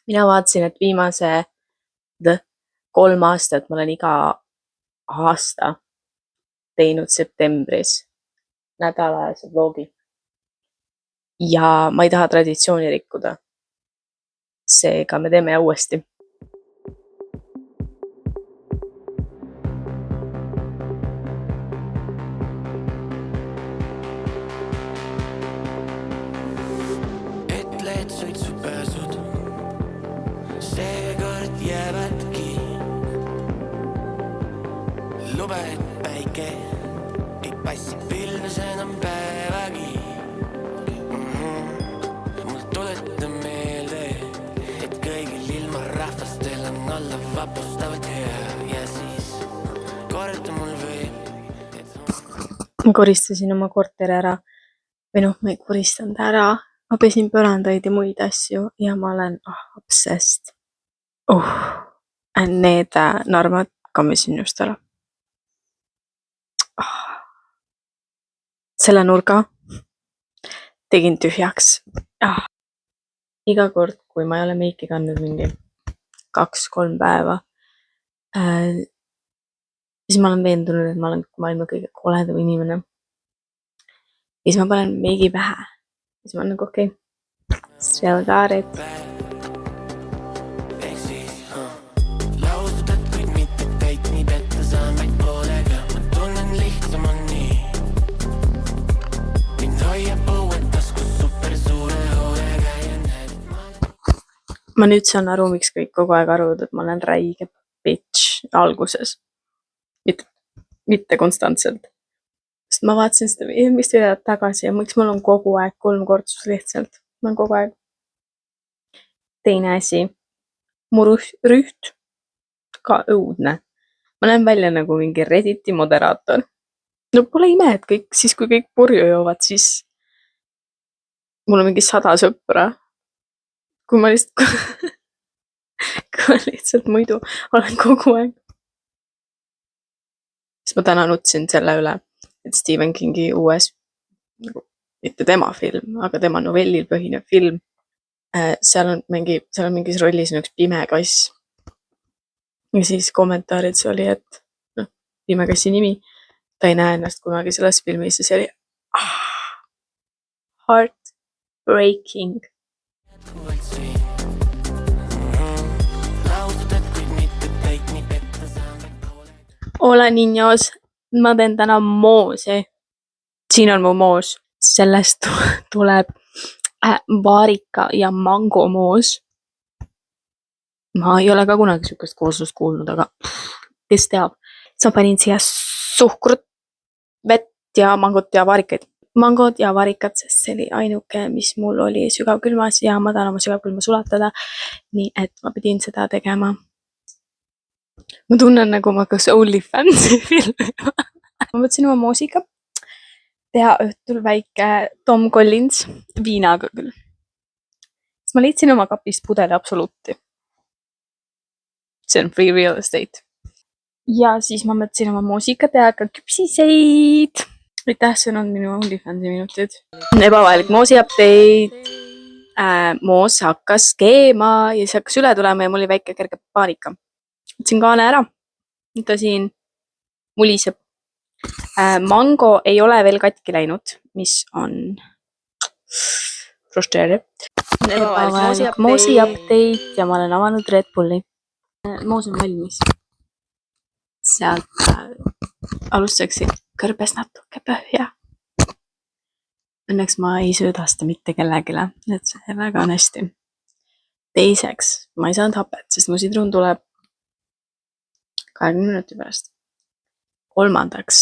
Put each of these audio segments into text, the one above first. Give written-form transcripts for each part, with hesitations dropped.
Mina vaatasin, et viimased 3 aastat ma olen iga aasta teinud septembris nädalajase vlogi. Ja ma ei taha traditsiooni rikkuda. Seega me teeme uuesti. Etleed suitsupääsud seekord jäävadki. Lube, et päike ei passi pilves enam päevagi. Mul tuleta meelde, et kõigil ilma rahvastel on olla vapustavad ja siis korda mul veel. Ma koristasin oma korteri ära. Või ma ei koristanud ära. Ma pesin põrandaid ja muid asju ja ma olen obsessed. Need narmad kammisin just ära. Selle nurga tegin tühjaks. Iga kord, kui ma ei ole meiki kandnud mingi 2-3 päeva, siis ma olen veendunud, et ma olen maailma kõige koledam inimene. Ja siis ma panen meigi pähe. Ja siis ma olen nagu okei. Still got it. Lausudad, kuid mitte kõik nii petta saan vaid poolega. Ma tunnen lihtsam on nii. Mind hoiab õued taskus super suure hoolega ja näed, et ma nüüd saan aru, miks kõik kogu aeg arvavad, et ma olen räige bitch alguses. Mitte konstantselt. Sest ma vaatasin seda eelmist videot tagasi ja miks mul on kogu aeg 3 kortsus lihtsalt. Ma olen kogu aeg. Teine asi. Mu rüht ka õudne. Ma näen välja nagu mingi Redditi moderaator. No pole ime, et siis kui kõik purju joovad, siis mul on mingi 100 sõpra. Kui ma lihtsalt muidu olen kogu aeg. Siis ma täna nutsin selle üle, et Stephen Kingi uues, mitte tema film, aga tema novellil põhinev film. Seal on mingis rollis üks pime kass. Ja siis kommentaarides oli, et pime kassi nimi. Ta ei näe ennast kunagi selles filmis ja see oli heartbreaking. Hola niños, ma teen täna moosi. Siin on mu moos. Sellest tuleb vaarika ja mangomoos. Ma ei ole ka kunagi sükest kooslust kuulnud, aga kes teab. Siis ma panin siia suhkrut, vett ja mangot ja vaarikaid. Mangod ja vaarikad, sest see oli ainuke, mis mul oli sügavkülmas ja ma tahan oma sügavkülma sulatada. Nii et ma pidin seda tegema. Ma tunnen nagu ma kas OnlyFansi filmi. Ma mõtlesin oma moosiga teha õhtul väike Tom Collins viinaga küll. Siis ma leidsin oma kapist pudeli Absoluuti. See on free real estate. Ja siis ma mõtlesin oma moosiga teha ka küpsiseid. Aitäh, see on minu OnlyFansi minutid. Ebavajalik moosi update. Moos hakkas keema ja siis hakkas üle tulema ja mul oli väike kerge paanika. Võtsin kaane ära. Nüüd ta siin muliseb. Mango ei ole veel katki läinud, mis on frustreeriv. Ebavajalik moosi update ja ma olen avanud Red Bulli. Moos on valmis. Sealt alustaksin kõrbes natuke põhja. Õnneks ma ei söödasta mitte kellegile, et see väga on hästi. Teiseks, ma ei saanud hapet, sest mu sidrun tuleb 20 minuti pärast. Kolmandaks,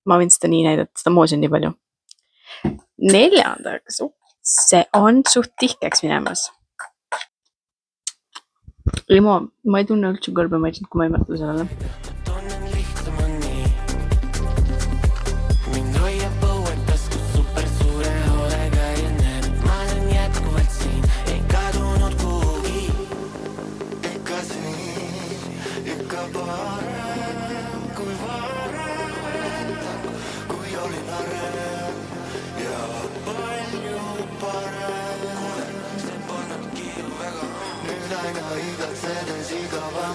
ma võin seda nii näidata, seda moosi on nii palju. Neljandaks, see on suht tihkeks minemas. Ma ei tunne üldse kõrbemaitset, kui ma ei mõtle sellele.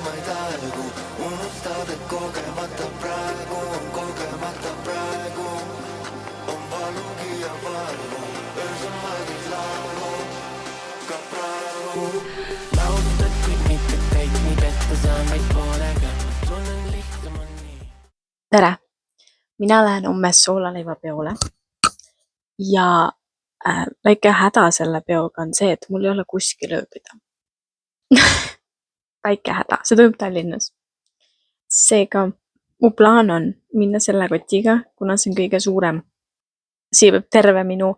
ma ei taegu, unustad, et kogemata praegu on kogemata praegu. On valugi ja vargu, öösel magid laulu, ka praegu. Laudad kõik mitte kõik, nii petta saan vaid poolega, tunnen lihtsam on nii. Tere! Mina lähen homme soolaleivapeole ja väike häda selle peoga on see, et mul ei ole kuskil ööbida. Väike häda, see toimub Tallinnas. Seega mu plaan on minna selle kotiga, kuna see on kõige suurem. Siia peab terve minu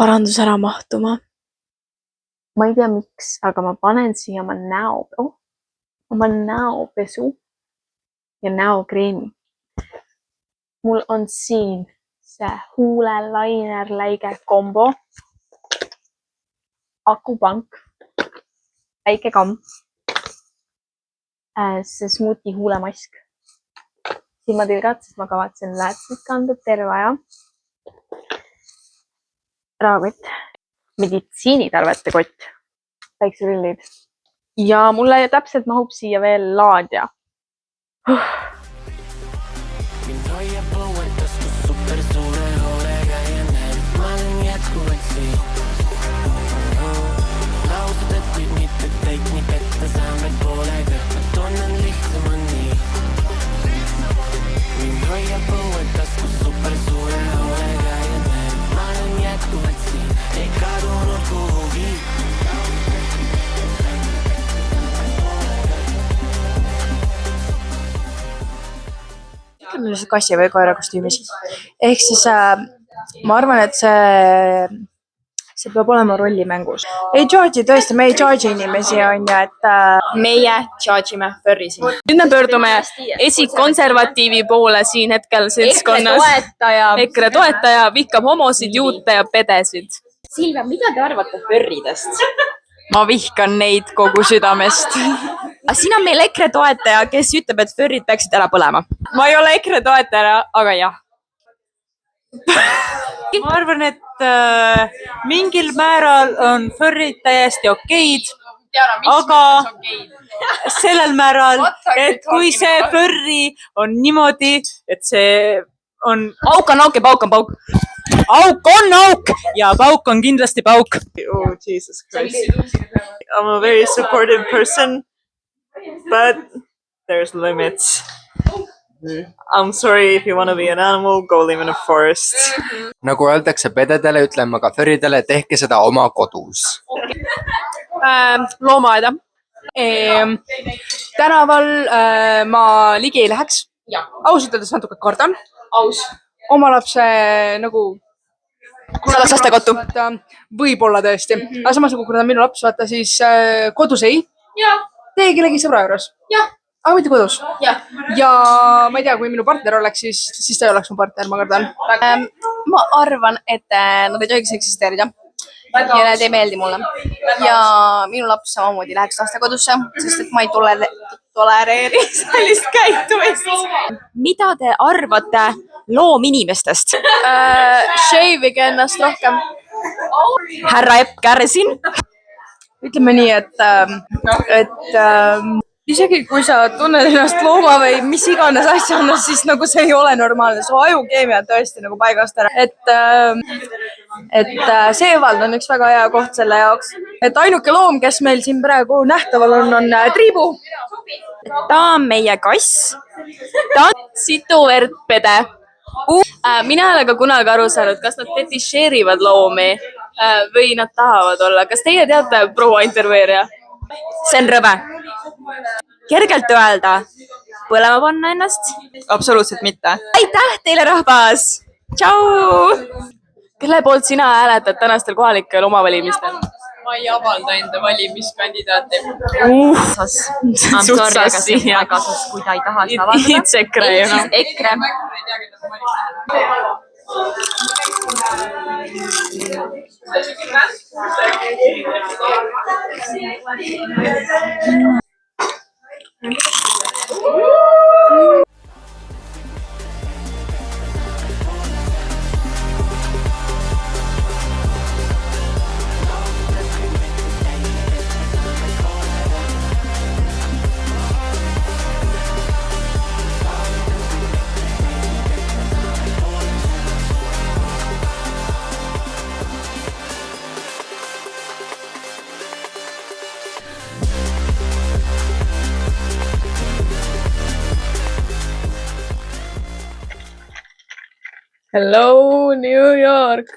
parandus ära mahtuma. Ma ei tea miks, aga ma panen siia oma näopesu ja näokreemi. Mul on siin see huulelainerläige kombo, akupank, väike kamm, see smuuti huulemask, silmatilgad, sest ma kavatsen läätsit kanda terve aja, rahakott, meditsiinitarvete kott, päikserillid ja mulle täpselt mahub siia veel laadja. Mind hoiab õuel taskus super suure hoolega ja näen, ma olen jätkuvalt siin. Laudad, et võib mitte kõik, nii petta saan vaid poolega, ma tunnen lihtsam on nii. Mind hoiab õuel taskus super suure hoolega ja näen, ma olen jätkuvalt siin, ei kadunud kuhugi. Lihtsalt kassi või koera kostüümis. Ehk siis ma arvan, et see peab olema rollimängus. Ei charge'i tõesti, me ei charge'i inimesi on ju, et meie charge'ime furry'si. Nüüd me pöördume esikonservatiivi poole siin hetkel seltskonnas. EKRE toetaja vihkab homosid, juute ja pedesid. Silvia, mida te arvate furridest? Ma vihkan neid kogu südamest. Siin on meil EKRE toetaja, kes ütleb, et furrid peaksid ära põlema. Ma ei ole EKRE toetaja, aga jah. Ma arvan, et mingil määral on furrid täiesti okeid, aga sellel määral, et kui see furry on niimoodi, et see on Auk on auk ja pauk on pauk. Auk on auk ja pauk on kindlasti pauk. Oh, Jesus Christ. I'm a very supportive person, but there's limits. I'm sorry, if you want to be an animal, go live in a forest. Nagu öeldakse pededele, ütlen ma ka furridele, tehke seda oma kodus. Loomaaeda. Tänaval ma ligi ei läheks. Ausalt öeldes natuke kardan. Oma lapse nagu Sa oleks lastekotu. Võib-olla tõesti. Aga samas kui kuna minu laps vaata siis kodus ei. Tee kellegi sõbra juures. Aga mitte kodus. Ja ma ei tea, kui minu partner oleks, siis ta ei oleks mu partner, ma kardan. Ma arvan, et nad ei tohiks eksisteerida. Ja need ei meeldi mulle. Ja minu laps samamoodi läheks lastekodusse, sest et ma ei tolereeri sellist käitumist. Mida te arvate loominimestest? Shave'ige ennast rohkem. Härra Epp Kärsin. Ütleme nii, et isegi kui sa tunned ennast looma või mis iganes asjana, siis nagu see ei ole normaalne. Su ajukeemia on tõesti nagu paigast ära. Et seevald on üks väga hea koht selle jaoks. Et ainuke loom, kes meil siin praegu nähtaval on Triibu. Ta on meie kass. Ta on situvertpede. Mina ei ole ka kunagi aru saanud, kas nad fetišeerivad loomi või nad tahavad olla. Kas teie teate, proua intervjueerija? See on rõve. Kergelt öelda. Põlema panna ennast? Absoluutselt mitte. Aitäh teile, rahvas! Tšau! Kelle poolt sina hääletad tänastel kohalikel omavalimistel? Ma ei avalda enda valimiskandidaati. I'm sorry, aga see on väga sus, kui ta ei taha seda avaldada. It's EKRE, you know. EKRE. Hello, New York!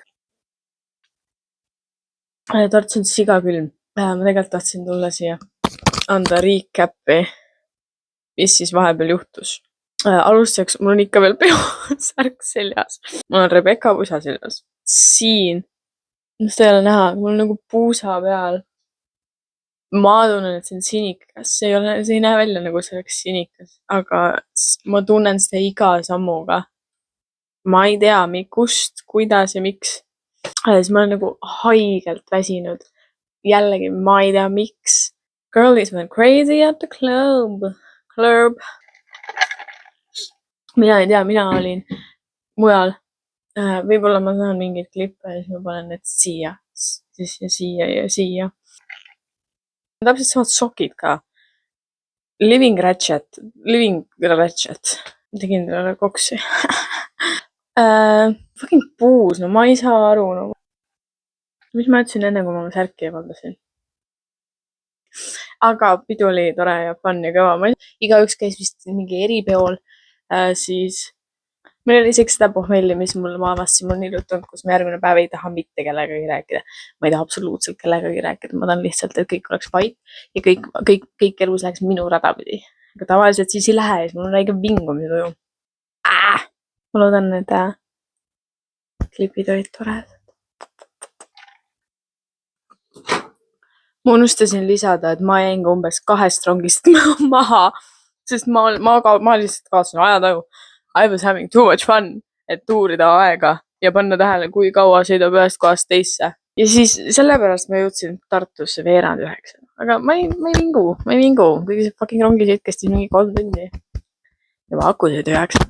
Tartus on siga külm. Ma tegelikult tahtsin tulla siia anda recap'i, mis siis vahepeal juhtus. Alustuseks mul on ikka veel peosärk seljas. Mul on Rebecca pusa seljas. Siin, seda ei ole näha, mul on nagu puusa peal. Ma tunnen, et see on sinikas. See ei näe välja nagu see oleks sinikas, aga ma tunnen seda iga sammuga. Ma ei tea, kust, kuidas ja miks. Siis ma olen nagu haigelt väsinud. Jällegi, ma ei tea, miks. Girlies went crazy at the club. Mina ei tea, mina olin mujal. Võib-olla ma saan mingeid klippe ja siis ma panen need siia. Siis ja siia ja siia. Täpselt samad sokid ka. Living Ratchet. Tegin talle koksi. Fucking puus, no ma ei saa aru. No. Mis ma ütlesin enne, kui ma särki eemaldasin? Aga pidu oli tore ja fun ja kõva. Igaüks käis vist mingi eripeol. Siis meil oli isegi seda pohmelli, mis ma avastasin, mul nii lutanud, kus ma järgmine päev ei taha mitte kellegagi rääkida. Ma ei taha absoluutselt kellegagi rääkida. Ma tahan lihtsalt, et kõik oleks vait ja kõik elus läheks minu rada pidi. Aga tavaliselt siis ei lähe ja siis mul on väike vingumise tuju. Ma loodan, need klipid olid toredad. Ma unustasin lisada, et ma jäin ka umbes 2 rongist maha, sest ma lihtsalt kaotasin ajataju. I was having too much fun, et uurida aega ja panna tähele, kui kaua sõidab ühest kohast teisse. Ja siis sellepärast ma jõudsin Tartusse 8:30. Aga ma ei vingu. Kõige see fucking rongisõit kestis mingi 3 tundi. Juba aku sõid 9.